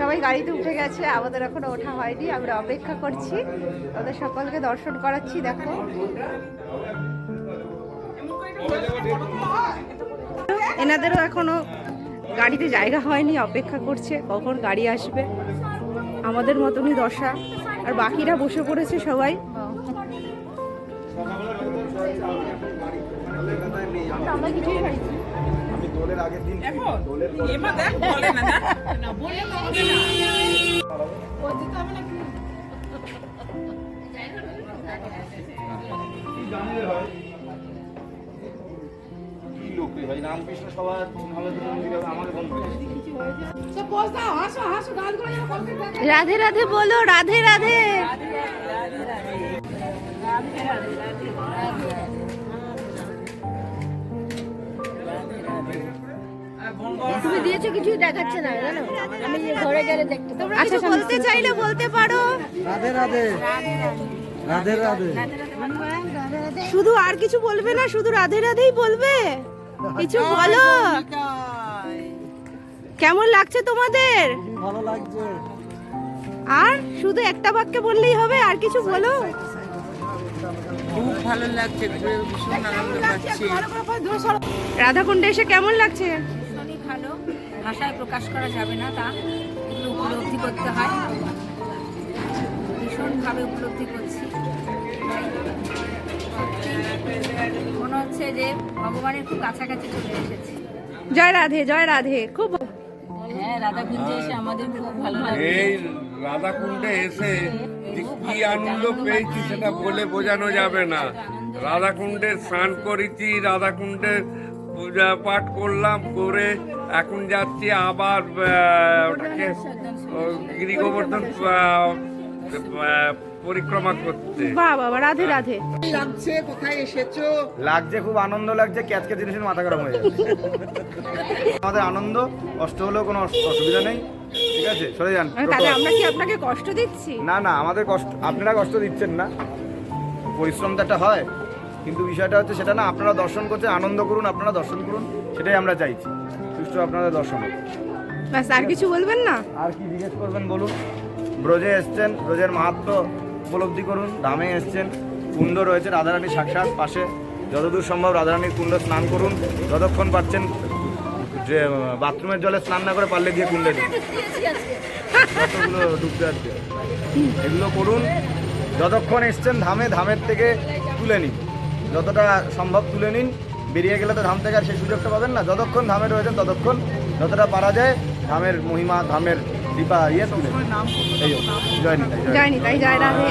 সবাই গাড়িতে উঠে গেছে, আমাদের এখনো ওঠা হয়নি, আমরা অপেক্ষা করছি। ওদের সকলকে দর্শন করাচ্ছি। দেখো এনাদেরও এখনো গাড়িতে জায়গা হয়নি, অপেক্ষা করছে কখন গাড়ি আসবে। আমাদের মতনই দশা, আর বাকিরা বসে পড়েছে সবাই। আমরা কিছুই পাইছি। দোলের আগের দিন দোলের এমা দেখ বলে না না বলে না হবে না ও দিতে হবে না কি জানি রে ভাই কি লোক রে ভাই রামকৃষ্ণ সবার ভালো দিন আমাকে বন্ধ করে কিছু হয়ে যায় সে বস দাও হাসো হাসো গালগুলো যেন বলতে থাকে। রাধে রাধে বলো, রাধে রাধে রাধে রাধে রাধে রাধে রাধে। তুমি দিয়েছো কিছুই দেখাচ্ছে না জানো, আমি ঘরে গেলে দেখতে। তোমরা কিছু বলতে চাইলে বলতে পারো। রাধে রাধে রাধে রাধে। শুধু আর কিছু বলবে না, শুধু রাধে রাধেই বলবে। কিছু বলো, কেমন লাগছে তোমাদের? ভালো লাগছে। আর শুধু একটা বাক্যে বললেই হবে, আর কিছু বলো। খুব ভালো লাগছে, ঘুরে ভীষণ আনন্দ পাচ্ছি। রাধাকুণ্ডে এসে কেমন লাগছে? ভীষণই ভালো, ভাষায় প্রকাশ করা যাবে না, তা এগুলো উপলব্ধি করতে হয়। ভীষণভাবে উপলব্ধি করছি। সত্যি মনে হচ্ছে যে ভগবানের খুব কাছাকাছি চলে এসেছি। জয় রাধে, জয় রাধে। খুব হ্যাঁ, রাধাকুণ্ডে এসে আমাদের খুব ভালো লাগে। এই রাধাকুণ্ডে এসে যে কি আনন্দ পেয়েছি সেটা বলে বোঝানো যাবে না। রাধাকুণ্ডে স্নান করেছি, রাধাকুণ্ডে পূজা পাঠ করলাম, করে এখন যাচ্ছি আবার ওটাকে গিরি গোবর্ধন পরিক্রমা করতে। বাহ বাবা, রাধে রাধে। লাগছে, কোথায় এসেছো? লাগছে, খুব আনন্দ লাগছে। ক্যাচকে জিনিসের মাথা গরম হয়ে যাচ্ছে। আমাদের আনন্দ, কষ্ট হলেও কোনো অসুবিধা নেই, ঠিক আছে? সরে যান। তাহলে আমরা কি আপনাকে কষ্ট দিচ্ছি? না না, আমাদের কষ্ট, আপনারা কষ্ট দিচ্ছেন না। পরিশ্রম তো একটা হয়, কিন্তু বিষয়টা হচ্ছে সেটা না। আপনারা দর্শন করতে আনন্দ করুন, আপনারা দর্শন করুন, সেটাই আমরা চাইছি। সুষ্ঠু আপনাদের দর্শন হোক। ব্যাস, আর কিছু বলবেন না? আর কি জিজ্ঞেস করবেন বলুন? ব্রজে এসছেন, ব্রজের মাহাত্ম্য উপলব্ধি করুন। ধামে এসছেন, কুণ্ড রয়েছে রাধারানীর সাক্ষাৎ পাশে। যতদূর সম্ভব রাধারানীর কুণ্ডে স্নান করুন। যতক্ষণ পাচ্ছেন, যে বাথরুমের জলে স্নান না করে পারলে গিয়ে কুণ্ডে দিন, কতগুলো ডুবতে আসবে, এগুলো করুন। যতক্ষণ এসছেন ধামে, ধামের থেকে তুলে নিন, যতটা সম্ভব তুলে নিন। বেরিয়ে গেলে তো ধাম থেকে আর সেই সুযোগটা পাবেন না। যতক্ষণ ধামে রয়েছেন ততক্ষণ যতটা পারা যায় ধামের মহিমা, ধামের দীপা ইয়ে তুলে। জয় নিতাই, জয় নিতাই, জয় রাধে।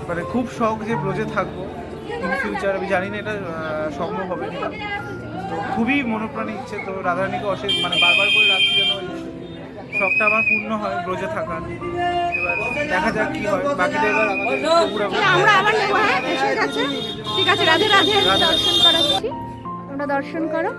মানে খুব শখ যে ব্রজে থাকবো ইন ফিউচার। আমি জানি না এটা সম্ভব হবে কিনা, তো খুবই মনোপ্রাণে ইচ্ছে। তো রাধারানীকে অশেষ মানে বারবার করে রাখছি যেন শখটা আমার পূর্ণ হয় ব্রজে থাকার। এবার দেখা যাক কি হয়। বাকিটা এবার আমরা আবার নেবো। হ্যাঁ, এসে গেছে। ঠিক আছে, রাধে রাধে। দর্শন করাচ্ছি, তোমরা দর্শন করো।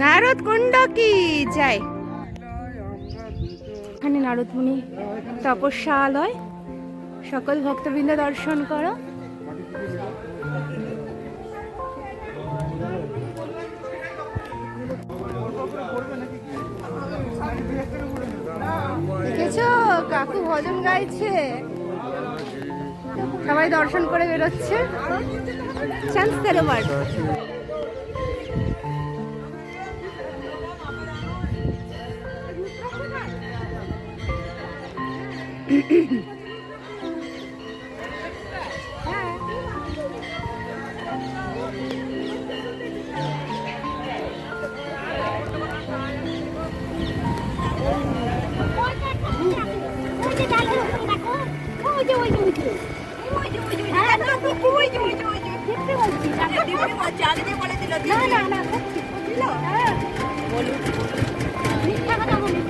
নারদ কুণ্ড কি যায়। এখানে নারদ মুনি তপস্যালয়, সকল ভক্তবৃন্দ দর্শন করো। দেখেছো, কাকু ভজন গাইছে, সবাই দর্শন করে বেরোচ্ছে। চান্স তেরোবার।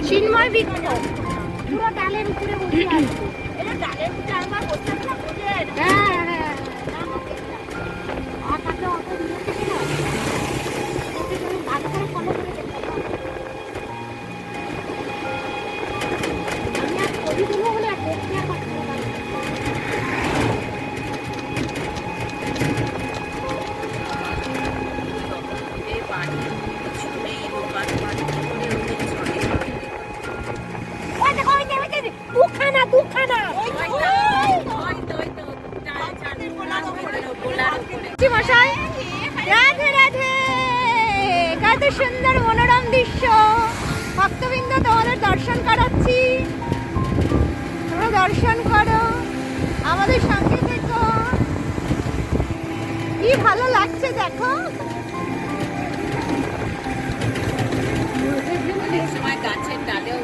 চিন্ময় বৃক্ষ পুরো ডালের উপরে বসে আছে। এটা ডালের উপরে আমার বসে আছে না, হ্যাঁ হ্যাঁ। আর তাকে অত দূরে থেকে না, ওকে তুমি ভালো করে ফলো করে দেখতে পারো। এই বাড়ি কিছু নেই, দোকান বাড়ি করে ওদের চলে। মশাই রাধে রাধে, কত সুন্দর মনোরম দৃশ্য। ভক্তবৃন্দ তোমাদের দর্শন করাচ্ছি, তোমরা দর্শন করো, আমাদের সঙ্গে থেকো। কি ভালো লাগছে দেখো। অনেক সময় গাছের ডালেও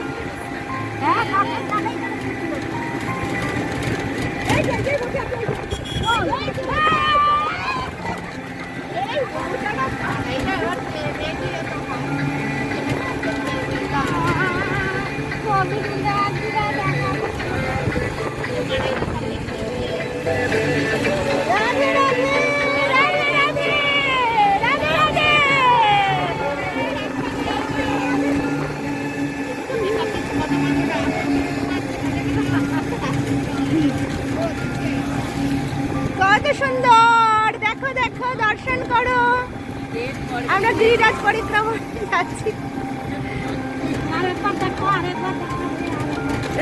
রাধে রাধে রাধে রাধে রাধে রাধে। কত সুন্দর, দেখো দেখো, দর্শন করো। আমরা গিরিরাজ পরিক্রমা যাচ্ছি।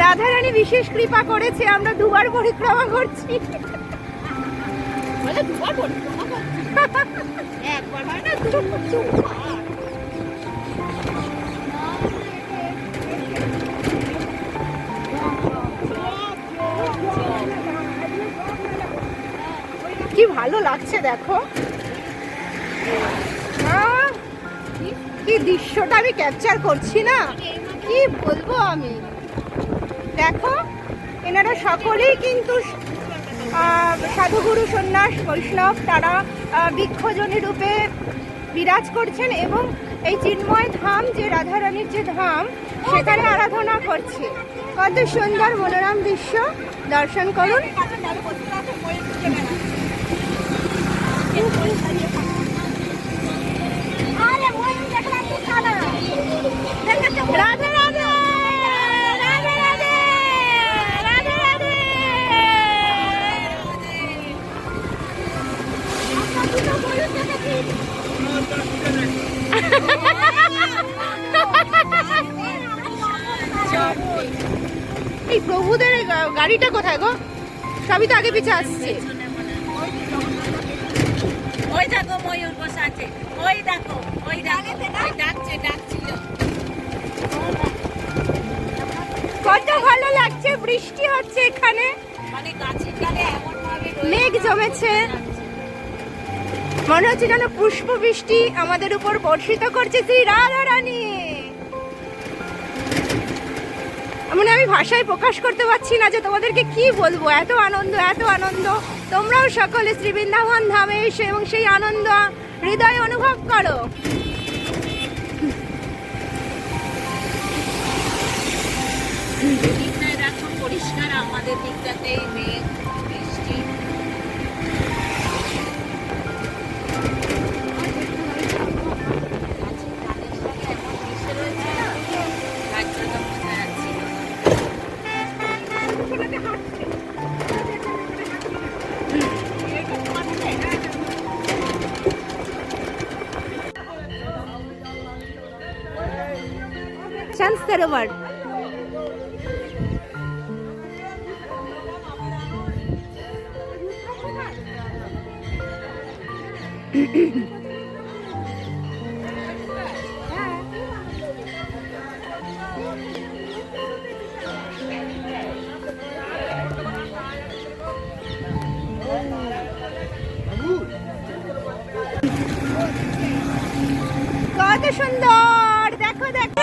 রাধারানী বিশেষ কৃপা করেছে, আমরা দুবার পরিক্রমা করছি। একবার হয় না, দুবার। কি ভালো লাগছে দেখো। কি দৃশ্যটা আমি ক্যাপচার করছি না, কি বলবো আমি। দেখো এনারা সকলেই কিন্তু সাধুগুরু সন্ন্যাস বৈষ্ণব, তারা বৃক্ষজনী রূপে বিরাজ করছেন এবং এই চিন্ময় ধাম যে রাধারানীর যে ধাম সেখানে আরাধনা করছে। কত সুন্দর মনোরম দৃশ্য, দর্শন করুন। রাধে রাধে রাধে রাধে রাধে রাধে। এই প্রভুদের গাড়িটা কোথায় গো? সবই তো আগে পিছে আসছে। ওই দেখো ময়ূর বসে আছে, ওই দেখো, ওই দেখো, ওই ডাকছে, ডাকছিল। কত ভালো লাগছে, বৃষ্টি হচ্ছে এখানে, মানে গাছের ডালে এমন ভাবে মেঘ জমেছে, মনে হচ্ছে যেন পুষ্প বৃষ্টি আমাদের উপর বর্ষিত করছে শ্রী রাধারানী। মানে আমি ভাষায় প্রকাশ করতে পারছি না যে তোমাদেরকে কি বলবো, এত আনন্দ, এত আনন্দ। তোমরাও সকলে শ্রী বৃন্দাবন ধামে এসে এবং সেই আনন্দ হৃদয়ে অনুভব করো। দিকটায় দেখো পরিষ্কার, আমাদের দিকটাতে মেঘ বৃষ্টি। शांत सरोवर কত সুন্দর, দেখো দেখো।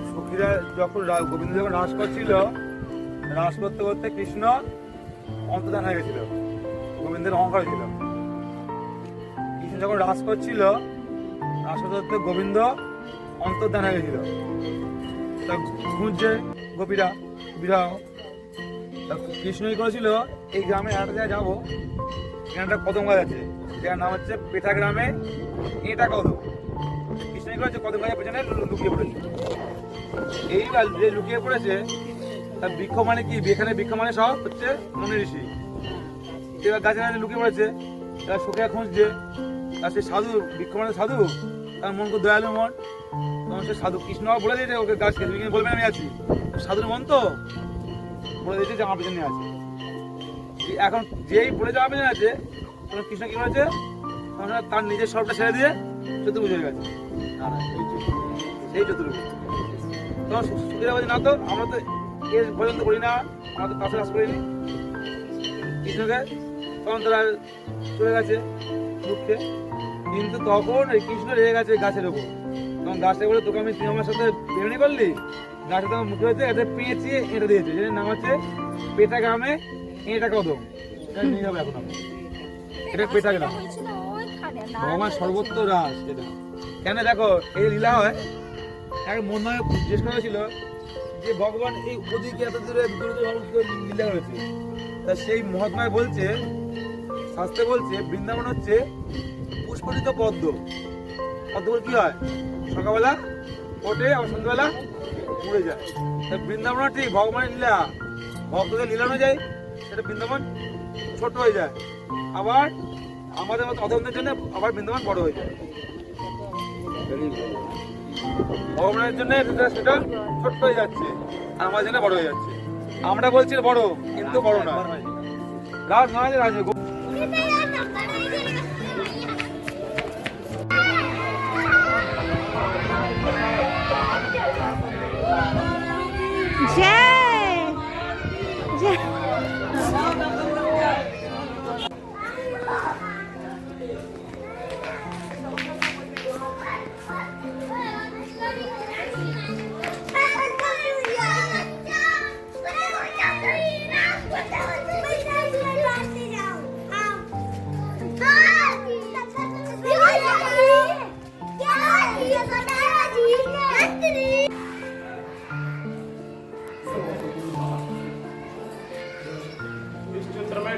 সখীরা যখন গোবিন্দ যখন রাস করছিল, রাস করতে করতে কৃষ্ণ অন্তর্ধান হয়ে গেছিল, গোবিন্দের অহংকার ছিল। কৃষ্ণ যখন রাস করছিল, রাস করতে করতে গোবিন্দ অন্তর্ধান হয়ে গেছিল। তা খুঁজছে গোপীরা বিবাহ, তা কৃষ্ণই করেছিল এই গ্রামে একটা জায়গায় যাবো, এখানে একটা কদম গাছ আছে, যার নাম হচ্ছে পেঠা গ্রামে এটা কদম। কৃষ্ণ কি করেছে, কদম গাছের পেছনে লুকিয়ে পড়েছে। এইবার যে লুকিয়ে পড়েছে তার বৃক্ষ মানে কি, এখানে বৃক্ষ মানে সব হচ্ছে মুনি ঋষি। এবার গাছের কাছে লুকিয়ে পড়েছে, এবার সুখে খুঁজছে, আর সে সাধু, বৃক্ষ মানে সাধু, তার মন খুব দয়ালু মন। তখন সে সাধু কৃষ্ণ বলে দিয়েছে ওকে গাছকে, তুমি কিন্তু বলবে আমি আছি, সাধুর মন তো বলে দিয়েছে যে আমার পেছনে আছে। এখন যেই বলে যাওয়া পেছনে আছে, তখন কৃষ্ণ কি করেছে, তখন তার নিজের সবটা ছেড়ে দিয়ে চতুর্ভুজ হয়ে গেছে, সেই চতুর্ভুজ। তখন সুখীরা বলছে না তো, আমরা তো এর পর্যন্ত করি না, আমরা তো কাছে কাজ করিনি কৃষ্ণকে। তখন তারা চলে গেছে দুঃখে। কিন্তু তখন এই কৃষ্ণ রেগে গেছে গাছের ওপর। তখন গাছটা বলে, তোকে আমি তুই আমার সাথে বেরোনি করলি, গাছটা তখন মুখে হয়েছে, এটা পেঁচিয়ে এটা দিয়েছে, যেটার নাম হচ্ছে পেটা গ্রামে এটা কদম। এটা নিয়ে যাবো এখন আমি, এটা পেটা গ্রাম, ভগবান সর্বত্র রাস। এটা কেন দেখো, এই লীলা হয়, এক মনে হয় জিজ্ঞেস করেছিল যে ভগবান এই ওদিকে এত দূরে দূরে লীলা হয়েছে, তা সেই মহাত্মায় বলছে, শাস্ত্রে বলছে বৃন্দাবন হচ্ছে পুষ্পরিত পদ্ম। পদ্মগুলো কি হয়, সকালবেলা ওঠে আবার সন্ধ্যাবেলা উড়ে যায়। তা বৃন্দাবন ঠিক ভগবানের লীলা, ভক্তদের লীলা অনুযায়ী সেটা বৃন্দাবন ছোট হয়ে যায়, আবার আমাদের মতো অধমদের জন্য আবার বৃন্দাবন বড় হয়ে যায়। ভগবানের জন্য সেটা ছোট হয়ে যাচ্ছে, আর আমাদের জন্য বড় হয়ে যাচ্ছে। আমরা বলছি বড়, কিন্তু বড় না। রাজ নয়, রাজ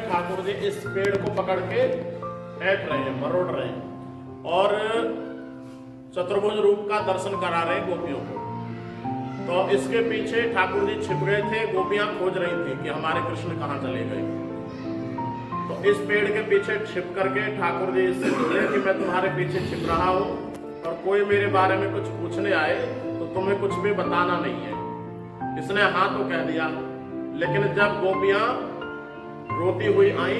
ठाकुर जी इस पेड़ को पकड़ के ऐंठ रहे हैं, मरोड़ रहे हैं और चतुर्भुज रूप का दर्शन करा रहे हैं गोपियों को। तो इसके पीछे ठाकुर जी छिप गए थे, गोपियां खोज रही थी कि हमारे कृष्ण कहाँ चले गए। तो इस पेड़ के पीछे छिप करके ठाकुर जी इससे बोले कि मैं तुम्हारे पीछे छिप रहा हूँ और कोई मेरे बारे में कुछ पूछने आए तो तुम्हें कुछ भी बताना नहीं है। इसने हाँ तो कह दिया, लेकिन जब गोपियां रोती हुई आई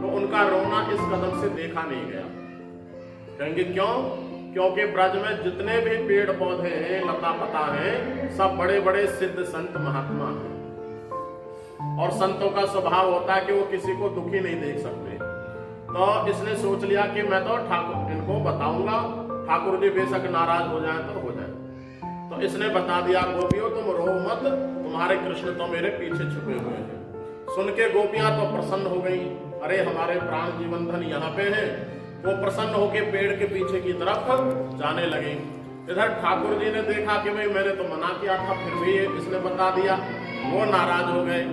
तो उनका रोना इस कदम से देखा नहीं गया। कहेंगे क्यों? क्योंकि ब्रज में जितने भी पेड़ पौधे हैं, लता पता हैं, सब बड़े बड़े सिद्ध संत महात्मा हैं और संतों का स्वभाव होता है कि वो किसी को दुखी नहीं देख सकते। तो इसने सोच लिया कि मैं तो ठाकुर इनको बताऊंगा, ठाकुर जी बेशक नाराज हो जाए तो हो जाए। तो इसने बता दिया, गोपियों तुम रो मत, तुम्हारे कृष्ण तो मेरे पीछे छुपे हुए हैं। सुन के गोपियां तो प्रसन्न हो गई, अरे हमारे प्राण जीवन धन यहाँ पे हैं। वो प्रसन्न होके पेड़ के पीछे की तरफ जाने लगे। इधर ठाकुर जी ने देखा कि भाई मैंने तो मना किया था, फिर भी इसने बता दिया। वो नाराज हो गए,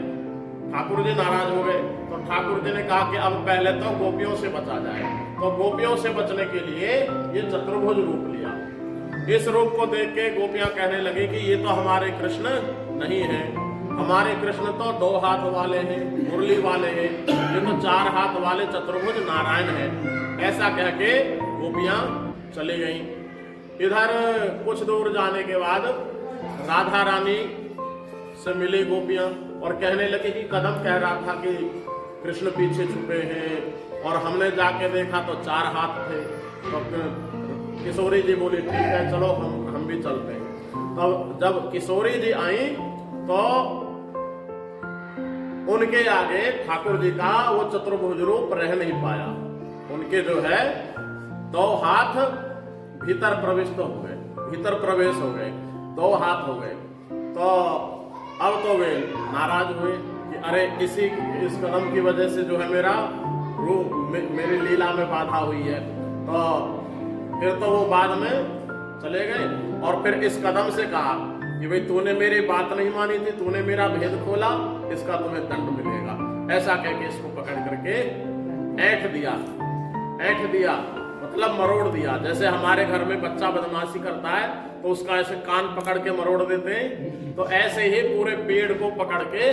ठाकुर जी नाराज हो गए। तो ठाकुर जी ने कहा कि अब पहले तो गोपियों से बचा जाए। तो गोपियों से बचने के लिए ये चतुर्भुज रूप लिया। इस रूप को देख के गोपियां कहने लगी कि ये तो हमारे कृष्ण नहीं है, हमारे कृष्ण तो 2 हाथ वाले हैं, मुरली वाले हैं, ये तो 4 हाथ वाले चतुर्भुज नारायण हैं। ऐसा कह के गोपियां चली गईं। इधर कुछ दूर जाने के बाद राधा रानी से मिली गोपियां और कहने लगी कि कदम कह रहा था कि कृष्ण पीछे छुपे हैं और हमने जाके देखा तो 4 हाथ थे। तो किशोरी जी बोली ठीक है चलो हम भी चलते हैं। तब जब किशोरी जी आई तो उनके आगे ठाकुर जी का वो चतुर्भुज रूप रह नहीं पाया। उनके जो है 2 हाथ भीतर प्रविष्ट हो गए, भीतर प्रवेश हो गए, 2 हाथ हो गए। तो अब तो वे नाराज हुए कि अरे इस कदम की वजह से जो है मेरा रूप मेरी लीला में बाधा हुई है। तो फिर तो वो बाद में चले गए और फिर इस कदम से कहा कि भाई तूने मेरी बात नहीं मानी थी, तूने मेरा भेद खोला, इसका तुम्हें दंड मिलेगा। ऐसा कह के इसको पकड़ करके ऐठ दिया, ऐठ दिया मतलब मरोड़ दिया। जैसे हमारे घर में बच्चा बदमाशी करता है तो उसका ऐसे कान पकड़ के मरोड़ देते हैं, तो ऐसे ही पूरे पेड़ को पकड़ के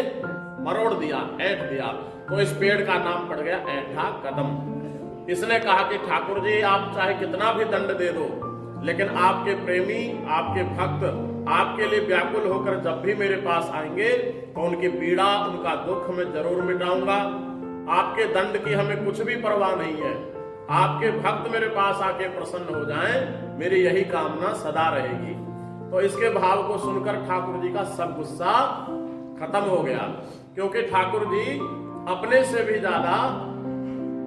मरोड़ दिया, ऐठ दिया। तो इस पेड़ का नाम पड़ गया ऐठा कदम। इसने कहा कि ठाकुर जी आप चाहे कितना भी दंड दे दो, लेकिन आपके प्रेमी, आपके भक्त आपके लिए व्याकुल होकर जब भी मेरे पास आएंगे तो उनकी पीड़ा, उनका दुख मैं जरूर मिटाऊंगा। आपके दंड की हमें कुछ भी परवाह नहीं है, आपके भक्त मेरे पास आके प्रसन्न हो जाएं, मेरी यही कामना सदा रहेगी। तो इसके भाव को सुनकर ठाकुर जी का सब गुस्सा खत्म हो गया, क्योंकि ठाकुर जी अपने से भी ज्यादा,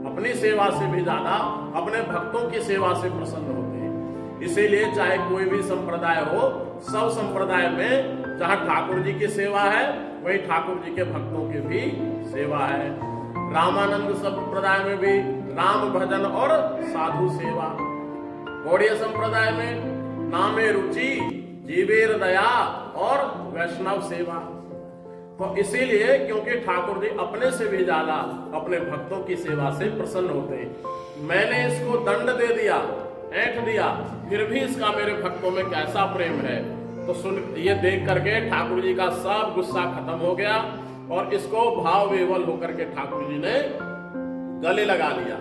अपनी सेवा से भी ज्यादा अपने भक्तों की सेवा से प्रसन्न होते हैं। इसीलिए चाहे कोई भी संप्रदाय हो, सब संप्रदाय में जहां ठाकुर जी की सेवा है वही ठाकुर जी के भक्तों की भी सेवा है। रामानंद संप्रदाय में भी राम भजन और साधु सेवा, गौड़ीय संप्रदाय में नामे रुचि, जीवेर दया और वैष्णव सेवा। तो इसीलिए क्योंकि ठाकुर जी अपने से भी ज्यादा अपने भक्तों की सेवा से प्रसन्न होते हैं। मैंने इसको दंड दे दिया, ऐंठ दिया, फिर भी इसका मेरे भक्तों में कैसा प्रेम है। तो सुन ये देख करके ठाकुर जी का सब गुस्सा खत्म हो गया और इसको भाव विह्वल होकर के ठाकुर जी ने गले लगा लिया।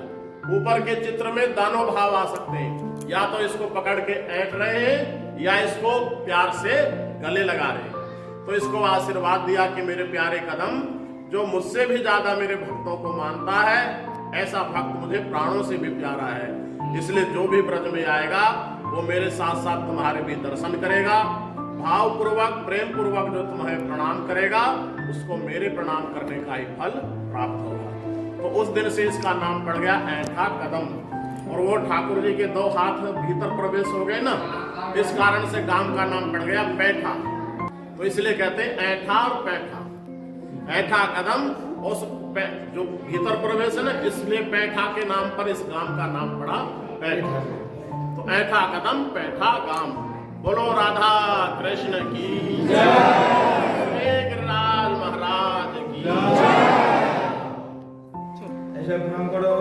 ऊपर के चित्र में दोनों भाव आ सकते हैं, या तो इसको पकड़ के ऐंठ रहे हैं या इसको प्यार से गले लगा रहे हैं। तो इसको आशीर्वाद दिया कि मेरे प्यारे कदम, जो मुझसे भी ज्यादा मेरे भक्तों को मानता है, ऐसा भक्त मुझे प्राणों से भी प्यारा है। इसलिए जो भी ब्रज में आएगा वो मेरे साथ साथ तुम्हारे भी दर्शन करेगा, भाव पूर्वक प्रेम पूर्वक जो तुम्हें प्रणाम करेगा उसको मेरे प्रणाम करने का ही फल प्राप्त होगा। तो उस दिन से इसका नाम पड़ गया ऐठा कदम। और वो ठाकुर जी के 2 हाथ भीतर प्रवेश हो गए ना, इस कारण से गांव का नाम पड़ गया पैठा। तो इसलिए कहते हैं ऐठा और पैठा। ऐठा कदम उस जो भीतर प्रवेश है ना, इसलिए पैठा के नाम पर इस गांव का नाम पड़ा पैठा। तो ऐठा कदम पैठा गांव। बोलो राधा कृष्ण की जय, गिरिराज महाराज की जय। ऐसा प्रणाम करो,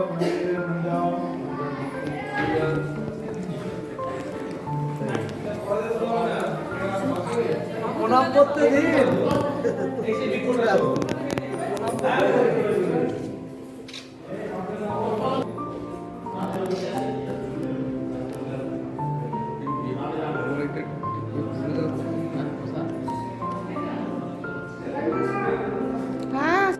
প্রণাম করতে দিন।